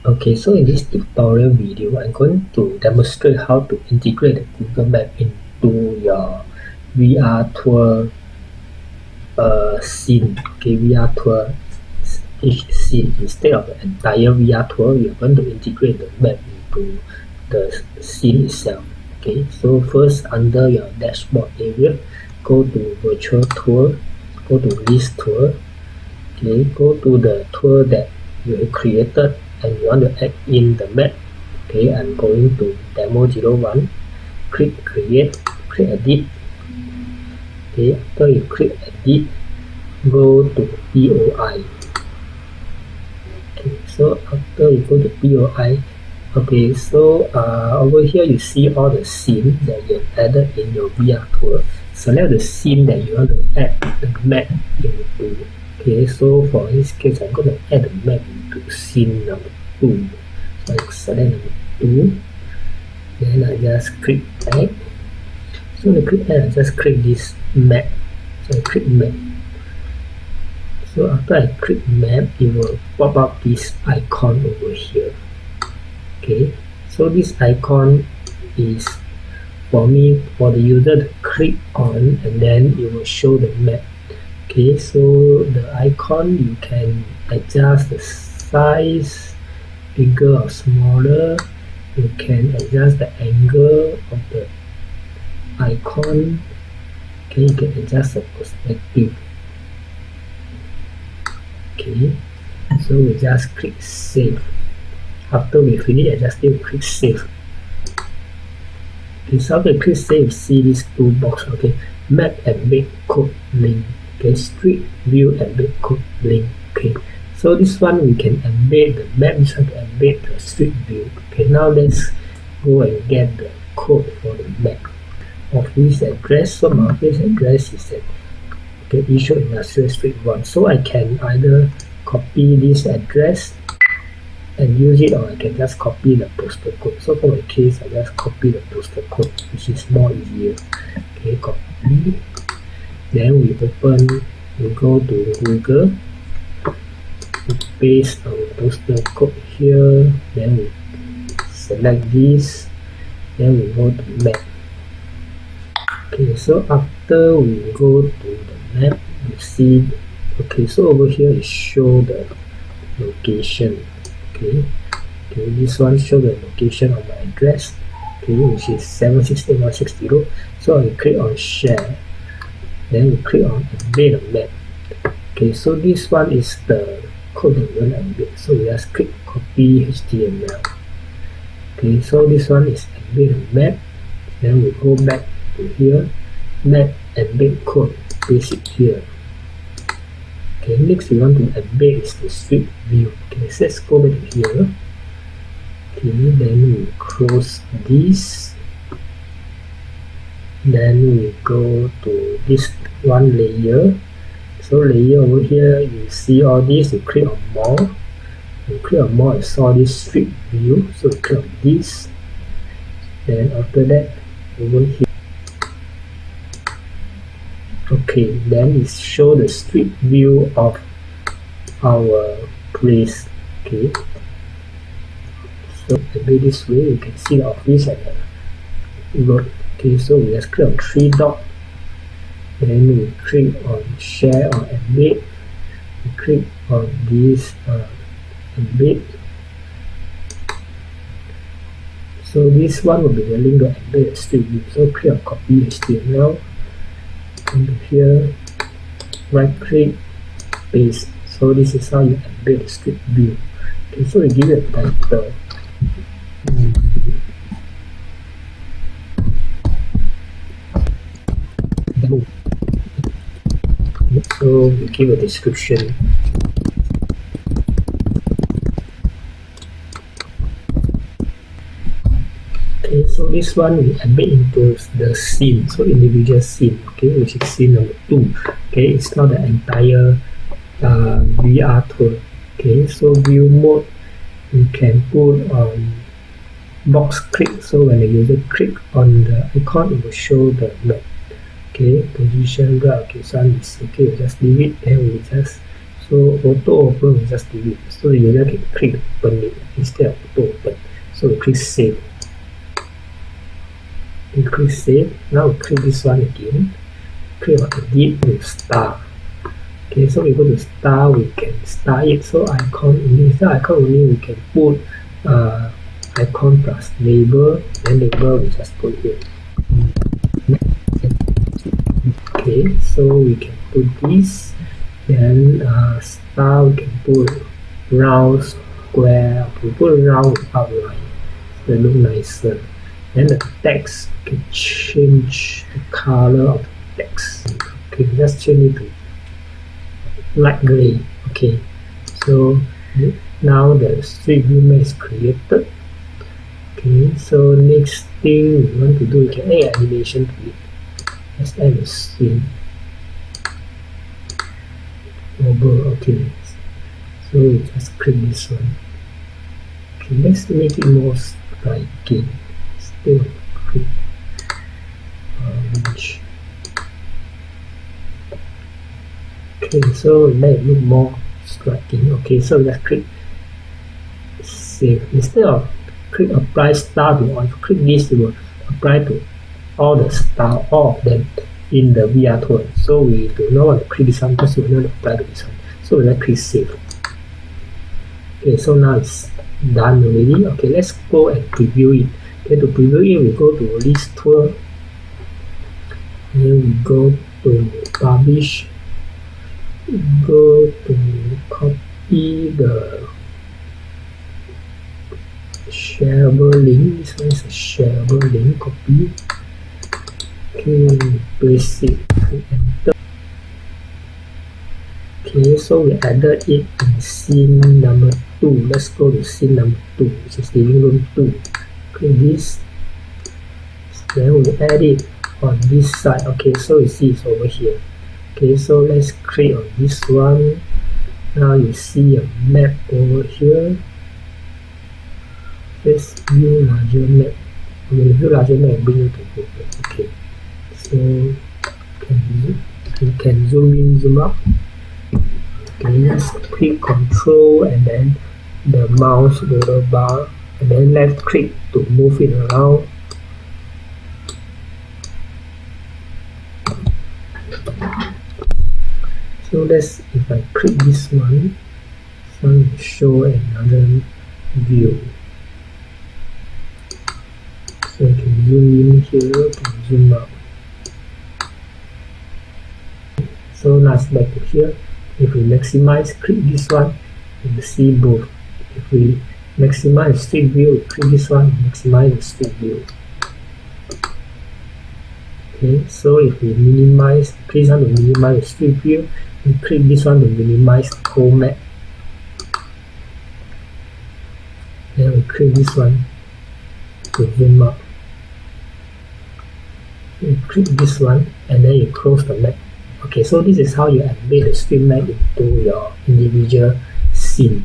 Okay, so in this tutorial video, I'm going to demonstrate how to integrate the Google Map into your VR tour scene. Okay, VR tour each scene. Instead of the entire VR tour, you're going to integrate the map into the scene itself. Okay, so first under your dashboard area, go to virtual tour, go to list tour. Okay, go to the tour that you created and you want to add in the map. Okay, I'm going to demo 01. Click create, click edit. Okay, after you click edit, go to POI. Okay, so after you go to POI, okay, so over here you see all the scene that you have added in your VR tour. Select the scene that you want to add the map into. Okay, so for this case, I'm going to add the map into scene number 2. So I select number 2, then I just click add. So when I click add, I just click this map. So I click map. So after I click map, it will pop up this icon over here. Okay, so this icon is for the user to click on, and then it will show the map. Okay, so the icon, you can adjust the size, bigger or smaller. You can adjust the angle of the icon. Okay, you can adjust the perspective. Okay, so we just click save. After we finish adjusting, we click save. Okay, so after we click save, see these two boxes. Okay, map and make code link. Okay, street view embed code link. Okay, so this one we can embed the map, this one can embed the street view. Okay, now let's go and get the code for the map. Office address. So my office address is at Yishun Industrial Street 1. So I can either copy this address and use it, or I can just copy the postal code. So for my case, I just copy the postal code, which is more easier. Okay, copy. Then we go to Google, we paste our postal code here, then we select this, then we go to map. Okay, so after we go to the map, you see, okay, so over here it show the location. Okay, this one show the location of my address, okay, which is 768.160. So I click on share. Then we click on embed a map. Okay, so this one is the code that we want to embed. So we just click copy HTML. Okay, so this one is embed a map. Then we go back to here, map embed code, paste it here. Okay, next we want to embed is the street view. Okay, so let's go back to here. Okay, then we close this. Then we go to this one layer. So layer over here, you see all this, you click on more. You click on more, you saw this street view. So you click on this. Then after that, over here. Okay, then it show the street view of our place. Okay. So maybe this way you can see the office and the road. Okay, so we just click on 3 dots, then we click on share or embed, we click on this embed. So this one will be the link to embed the street view. So click on copy HTML, into here, right click, paste. So this is how you embed the street view. Okay, so we give it a title. So we give a description. Okay, so this one we embed into the scene, so individual scene. Okay, which is scene number 2. Okay, it's not the entire VR tour. Okay, so view mode, you can put box click. So when the user click on the icon, it will show the map. Okay, position, okay, sun is okay, we just leave it, then we just So auto open will just delete. So the user can click open it instead of auto open. So we click save. We click save. Now we click this one again. Click on edit to star. Okay, so we go to star, we can star it. So icon, instead icon only we can put icon plus label, then label we just put here. Okay, so we can put this, then star we can put round, square, we put round with outline, so it look nicer. Then the text, we can change the color of the text. Okay, just change it to light gray. Okay, so now the street view map is created. Okay, so next thing we want to do, we can add animation to it. Let's add a swing over. Okay, so we just click this one. Okay, let's make it more striking. Still click orange. Okay, so let it look more striking. Okay, so let's click save. Instead of click apply star to all, if you click this, it will apply to all the star, all of them in the VR tool. So we do not want to click this one because we want to apply to this one. So let's click save. Okay, so now it's done already. Okay, let's go and preview it. Okay, to preview it, we go to list tool. Then we go to publish. Go to copy the shareable link. This one is a shareable link. Copy. Okay, paste it. Enter. Okay, so we added it in scene number 2. Let's go to scene number 2, which is living room 2. Click this. Then we add it on this side. Okay, so you see it's over here. Okay, so let's click on this one. Now you see a map over here. Let's view larger map. When you view larger map, bring you to Google. Okay, so you can zoom in, zoom out. Okay, let's click Control and then the mouse little bar, and then left click to move it around. So let's, if I click this one, so it will show another view. So you can zoom in here, you can zoom out. So now it's back to here. If we maximize, click this one, you will see both. If we maximize street view, we click this one, maximize the street view. Okay, so if we minimize, click this one to minimize the street view, we click this one to minimize the whole map. Then we click this one to zoom out. You click this one and then you close the map. Okay, so this is how you embed the street map into your individual scene.